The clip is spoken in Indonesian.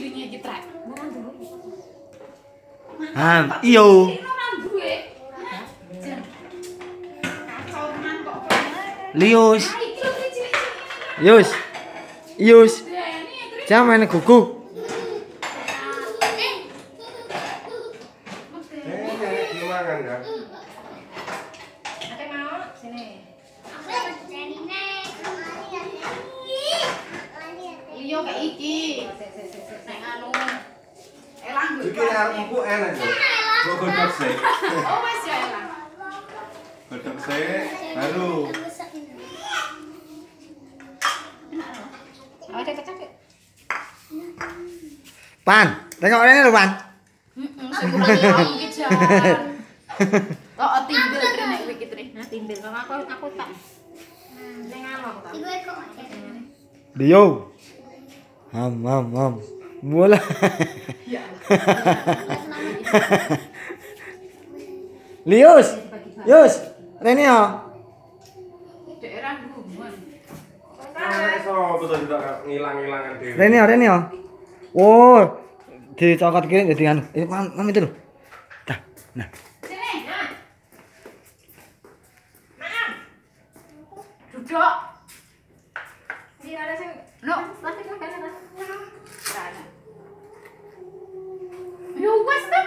piringnya iki trek. Iyo. Lius. Yus. Yus. Jangan main guguk. Iya kayak iki. Nek anu. Elang gue. Iki arep empuk enak yo. Kok godhog sik. Oh wis ya elang. Godhog sik baru. Ada kecak. Pan, tengok rene lho, Pan. Sing kurang iki jan. Kok timbel rene iki tre. Nah timbel aku tak. Ning anu aku tak. Dio. Ham. Mula. Lius. Yus, rene yo. Daerah hubungan. Sopo to tidak ngilang-ilangan dhewe. Rene yo. Oh, dicokot kiri jadi anu. Mam itu lho. Dah. Nah. Sini, nah. Maaf. Duduk. Ini ada sing, no, plastik kan ada. Ada. Yo wes tuh.